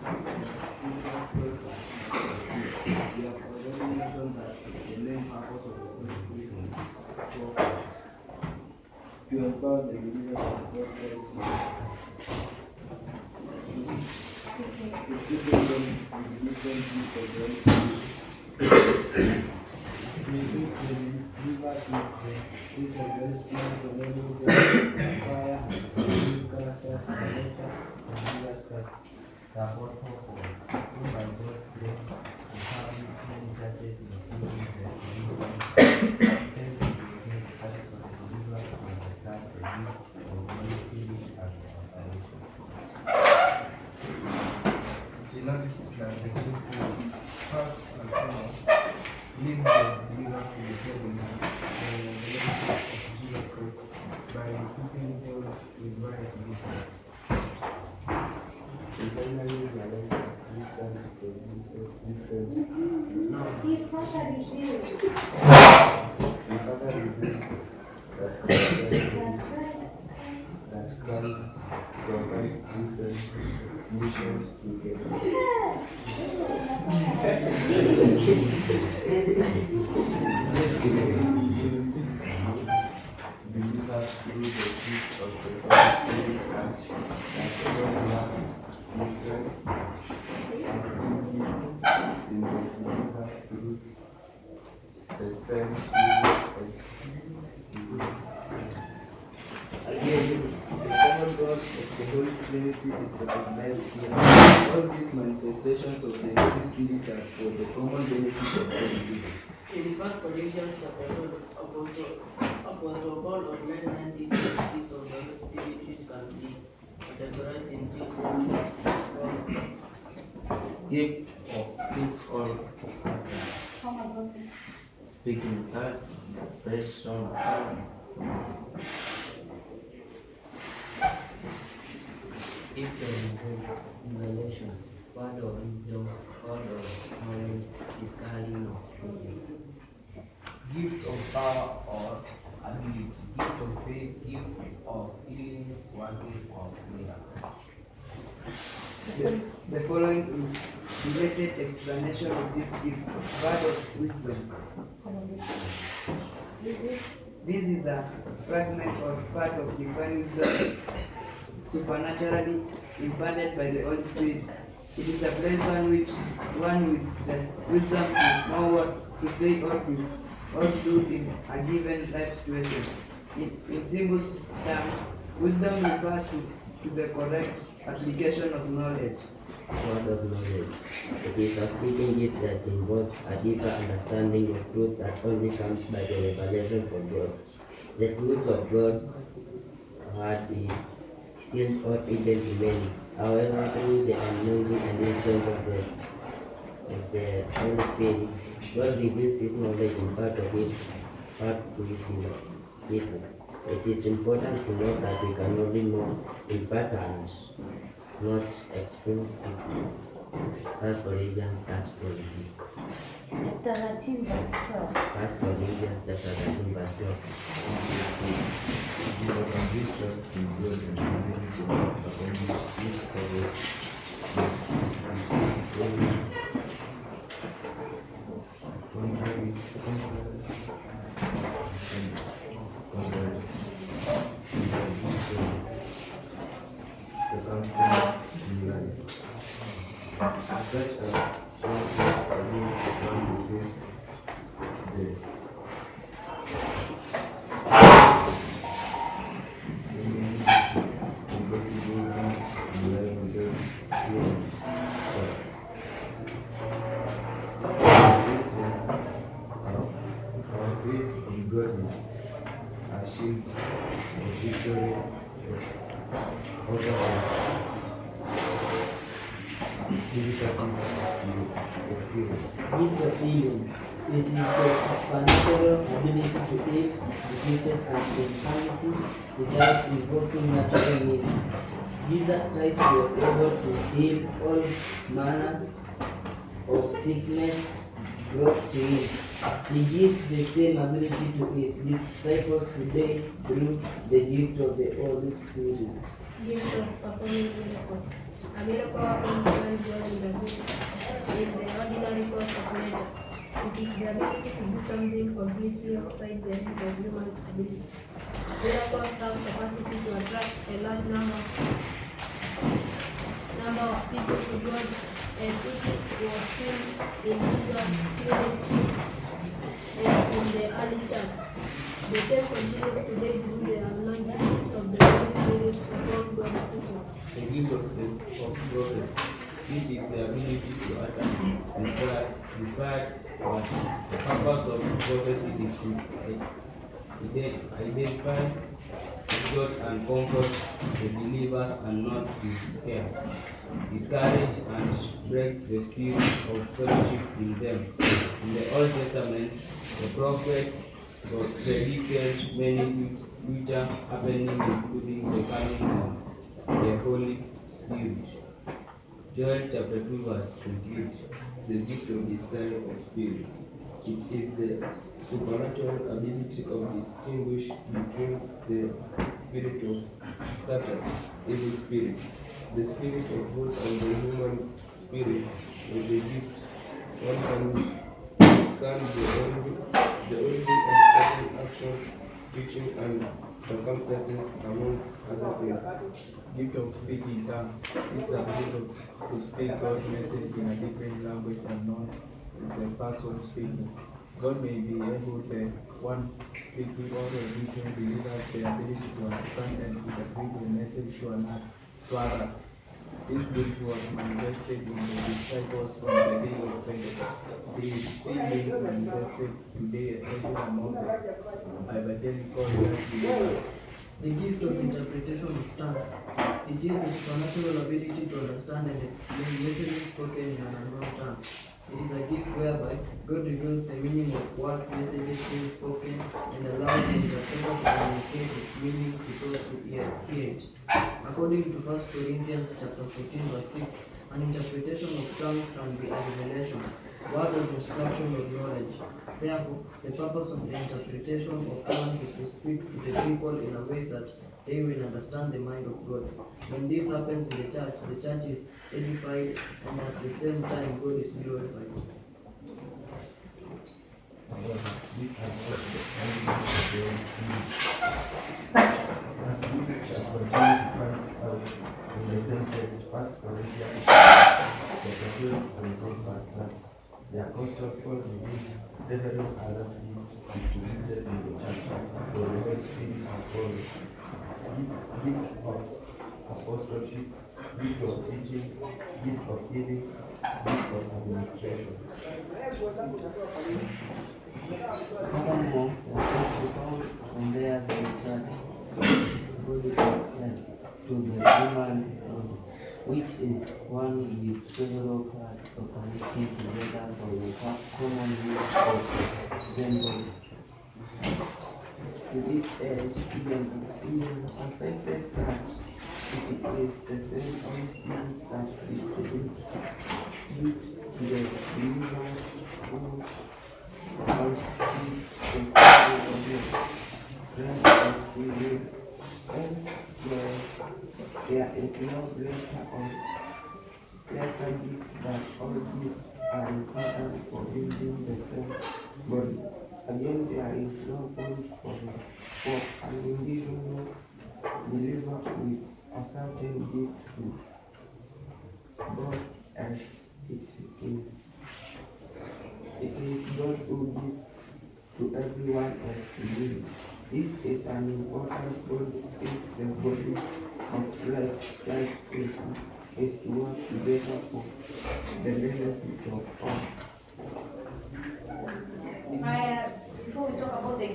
We have already mentioned that the main purpose of the Holy Spirit is to empower the believers of God to give them the wisdom of the Holy Spirit. We give the believers with the gift of the Holy Spirit to enable them to acquire the new characters and nature of Jesus Christ. The Apostle Paul, who by God's grace established many churches including the Corinthians, tells the necessary for the believers to understand the gifts of the Holy Spirit and their operation. The notice that the Holy Spirit, first and foremost, leads the believers to the heaven and the relationship of Jesus Christ by equipping them with various gifts. We finally realize that Christians produce different. We further reveals that Christ provides different missions to the believers through the gift of the Holy Spirit and that God loves different activity in the believers through the same Spirit as again, the common God of the Holy Trinity is recognized here. All these manifestations of the Holy Spirit are for the common benefit of all believers. In 1 Corinthians chapter 12, Apostle Paul outlined 9 different gifts of the Holy Spirit which can be categorized in 3 groups. Gift of speech or speaking tongues, expression of tongues. Gift of revelation, word of wisdom, word of knowledge, discarding of speaking. Gifts of power or ability, gift of faith, gift of healings, working of miracles. The following is related explanation of these gifts. Word of wisdom. This is a fragment or part of divine wisdom supernaturally imparted by the Holy Spirit. It is a place one with the wisdom to know what to say or to do in a given life situation. In simple terms, wisdom refers to the correct application of knowledge. Word of knowledge. It is a speaking gift that involves a deeper understanding of truth that only comes by the revelation from God. The truth of God's word is sealed or hidden to many. However, through the anointing and influence of the Holy Spirit, God reveals His knowledge in part of it, part to His people. It is important to note that we can only know in part and not exclusively. First Corinthians chapter 13 verse 12. First Corinthians chapter 13 verse 12. Gift of healing. It is the supernatural ability to heal diseases and infirmities without invoking natural means. Jesus Christ was able to heal all manner of sickness brought to him. He gives the same ability to his disciples today through the gift of the Holy Spirit. Gift of performing miracles. A miracle happens when God intervenes in the ordinary course of nature. It is the ability to do something completely outside the reach of human ability. Miracles have capacity to attract a large number of people to God, as it was seen in Jesus' ministry and in the early church. The same continues today through the anointing of the Holy Spirit upon God's people. The gift of prophecy. This is the ability to utter, inspire what the purpose of prophecy is to identify God and comfort the believers and not to scare, discourage, and break the spirit of fellowship in them. In the Old Testament, the prophets predicted many future happenings, including the coming of the Holy Spirit. Joel chapter 2 verse 28. The gift of discerning of spirit. It is the supernatural ability of distinguish between the spirit of Satan, evil spirit, the spirit of God, and the human spirit. With the gift, one can discern the origin of certain actions, teaching, and circumstances, among other things. Gift of speaking tongues. This is a gift to speak God's message in a different language unknown to the person speaking. God may be able to one speaking or a different believers the ability to understand and interpret the message to others. This gift was manifested in the disciples on the day of Pentecost. It is still being manifested today, especially among the evangelical believers. The gift of interpretation of tongues. It is the supernatural ability to understand and explain messages spoken in an unknown tongue. It is a gift whereby God reveals the meaning of words, messages being spoken, and allows the interpreter to communicate its meaning to those who hear it. According to 1 Corinthians chapter 14, verse 6, an interpretation of tongues can be a revelation, word of instruction or knowledge. Therefore, the purpose of the interpretation of tongues is to speak to the people in a way that they will understand the mind of God. When this happens in the church is edified, and at the same time God is glorified. This has as we shall continue to find out in the same text, 1 Corinthians chapter 12 and verse 1. The Apostle Paul reveals several other gifts distributed in the church for the Holy Spirit as follows: gift of apostleship, gift of teaching, gift of healing, gift of administration. Furthermore, the Apostle Paul compares the church body to the human body, which is one with several parts connected together for the common use of the same body. To this end, even emphasizes that it is the same Holy that distributes gifts to the believers who constitutes the family of God. Just as we will elsewhere, there is no greater or lesser gift that all gifts are important for building the same body. Again, there is no point for an individual believer with a certain gift to boast as it is God who gives to everyone else to live. This is an important point if the body of Christ is to work together for the benefit of all. Before we talk about the